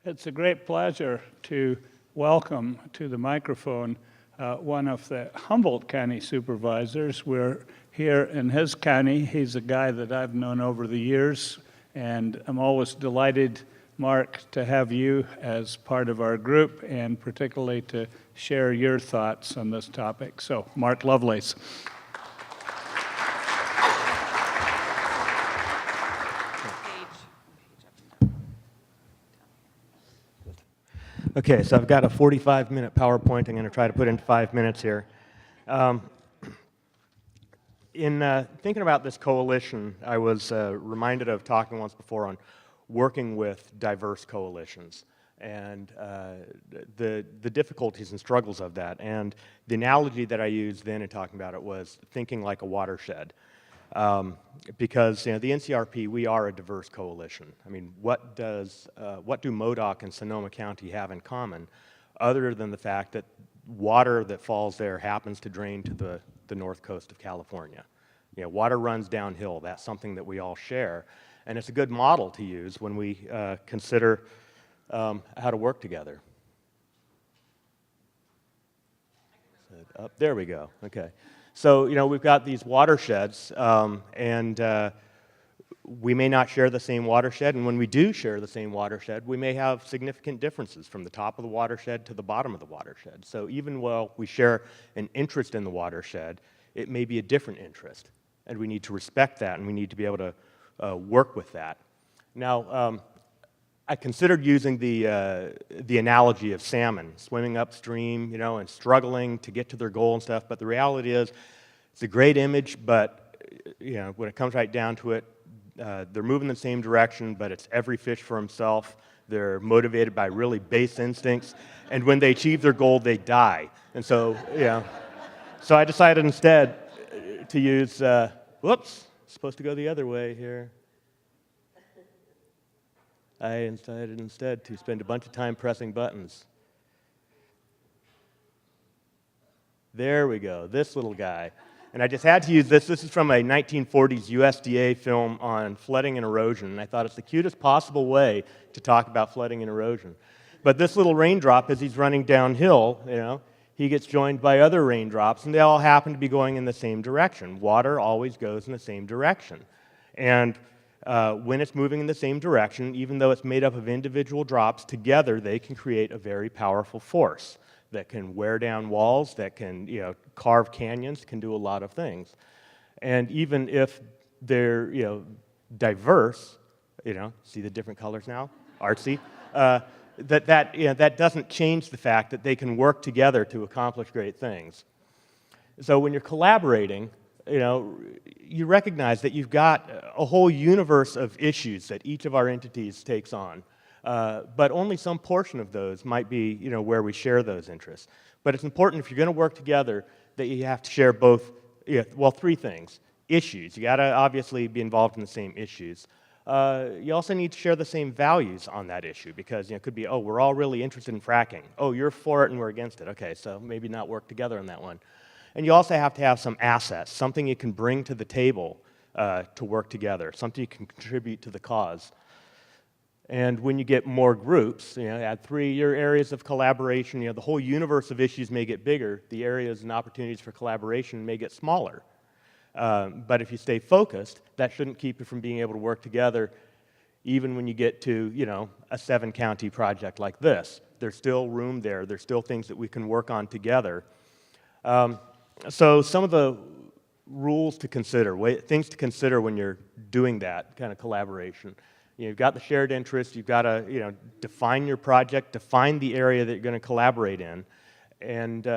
It's a great pleasure to welcome to the microphone one of the Humboldt County Supervisors. We're here in his county. He's a guy that I've known over the years, and I'm always delighted, Mark, to have you as part of our group, and particularly to share your thoughts on this topic. So, Mark Lovelace. Okay, so I've got a 45-minute PowerPoint I'm going to try to put into 5 minutes here. In thinking about this coalition, I was reminded of talking once before on working with diverse coalitions and the difficulties and struggles of that. And the analogy that I used then in talking about it was thinking like a watershed. Because the NCRP, we are a diverse coalition. I mean, what do Modoc and Sonoma County have in common, other than the fact that water that falls there happens to drain to the north coast of California? Water runs downhill. That's something that we all share, and it's a good model to use when we consider how to work together. There we go. Okay. So, we've got these watersheds, and we may not share the same watershed, and when we do share the same watershed, we may have significant differences from the top of the watershed to the bottom of the watershed. So even while we share an interest in the watershed, it may be a different interest, and we need to respect that, and we need to be able to work with that. Now, I considered using the analogy of salmon swimming upstream, and struggling to get to their goal and stuff. But the reality is, it's a great image, but when it comes right down to it, they're moving in the same direction, but it's every fish for himself. They're motivated by really base instincts, and when they achieve their goal, they die. And so, so I decided instead to use. Whoops, supposed to go the other way here. I decided instead to spend a bunch of time pressing buttons. There we go, this little guy. And I just had to use this. This is from a 1940s USDA film on flooding and erosion, and I thought it's the cutest possible way to talk about flooding and erosion. But this little raindrop, as he's running downhill, he gets joined by other raindrops, and they all happen to be going in the same direction. Water always goes in the same direction. And when it's moving in the same direction, even though it's made up of individual drops, together they can create a very powerful force that can wear down walls, that can carve canyons, can do a lot of things. And even if they're diverse, see the different colors now, artsy, that doesn't change the fact that they can work together to accomplish great things. So when you're collaborating, you recognize that you've got a whole universe of issues that each of our entities takes on, but only some portion of those might be, where we share those interests. But it's important, if you're going to work together, that you have to share both, three things. Issues. You got to obviously be involved in the same issues. You also need to share the same values on that issue, because it could be, we're all really interested in fracking. Oh, you're for it and we're against it. Okay, so maybe not work together on that one. And you also have to have some assets, something you can bring to the table to work together, something you can contribute to the cause. And when you get more groups, add 3 areas of collaboration, the whole universe of issues may get bigger, the areas and opportunities for collaboration may get smaller. But if you stay focused, that shouldn't keep you from being able to work together, even when you get to, a 7-county project like this. There's still room there. There's still things that we can work on together. So some of the rules to consider, things to consider when you're doing that kind of collaboration. You've got the shared interest. You've got to, define your project, define the area that you're going to collaborate in, and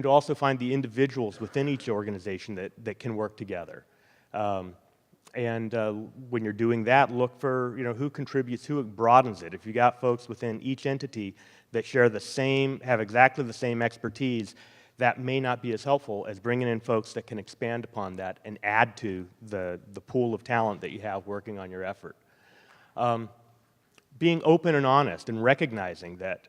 also find the individuals within each organization that can work together. And when you're doing that, look for who contributes, who broadens it. If you got folks within each entity that share have exactly the same expertise, that may not be as helpful as bringing in folks that can expand upon that and add to the pool of talent that you have working on your effort. Being open and honest and recognizing that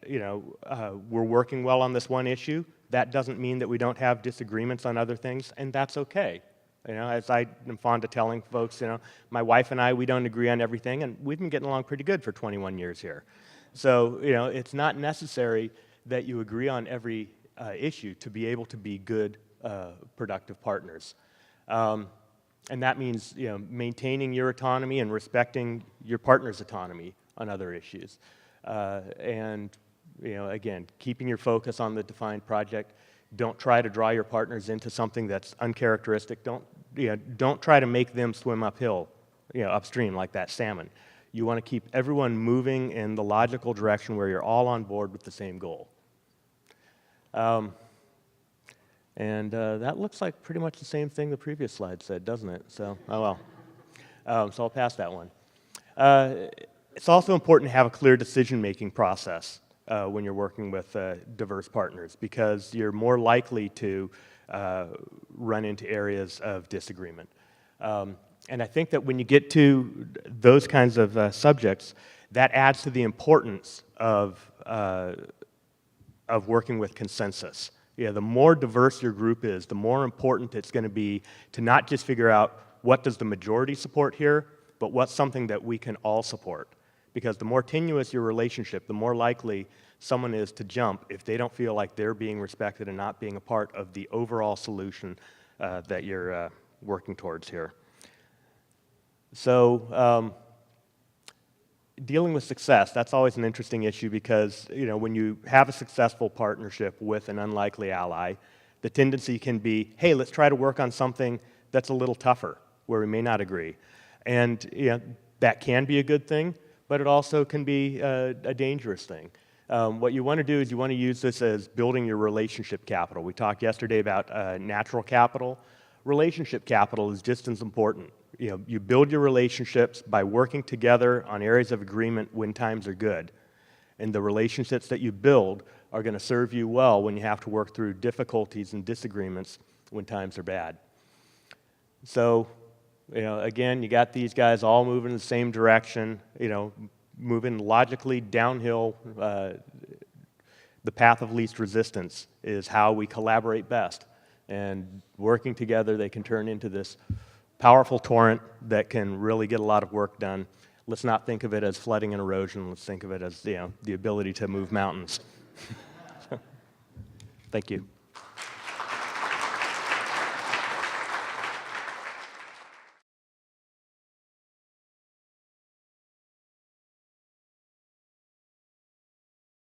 we're working well on this one issue, that doesn't mean that we don't have disagreements on other things, and that's okay. You know, as I am fond of telling folks, you know, my wife and I, we don't agree on everything, and we've been getting along pretty good for 21 years here. So, you know, it's not necessary that you agree on every issue to be able to be good, productive partners. And that means, you know, maintaining your autonomy and respecting your partner's autonomy on other issues. And, you know, again, keeping your focus on the defined project. Don't try to draw your partners into something that's uncharacteristic. Don't try to make them swim uphill, you know, upstream like that salmon. You want to keep everyone moving in the logical direction where you're all on board with the same goal. That looks like pretty much the same thing the previous slide said, doesn't it? So, oh well. So I'll pass that one. It's also important to have a clear decision-making process when you're working with diverse partners, because you're more likely to run into areas of disagreement. And I think that when you get to those kinds of subjects, that adds to the importance of working with consensus. Yeah, the more diverse your group is, the more important it's going to be to not just figure out what does the majority support here, but what's something that we can all support. Because the more tenuous your relationship, the more likely someone is to jump if they don't feel like they're being respected and not being a part of the overall solution that you're working towards here. So, dealing with success, that's always an interesting issue, because, you know, when you have a successful partnership with an unlikely ally, the tendency can be, hey, let's try to work on something that's a little tougher, where we may not agree. And, you know, that can be a good thing, but it also can be a dangerous thing. What you want to do is you want to use this as building your relationship capital. We talked yesterday about natural capital. Relationship capital is just as important. You know, you build your relationships by working together on areas of agreement when times are good. And the relationships that you build are going to serve you well when you have to work through difficulties and disagreements when times are bad. So, you know, again, you got these guys all moving in the same direction, you know, moving logically downhill. The path of least resistance is how we collaborate best. And working together, they can turn into this powerful torrent that can really get a lot of work done. Let's not think of it as flooding and erosion. Let's think of it as, you know, the ability to move mountains. Thank you.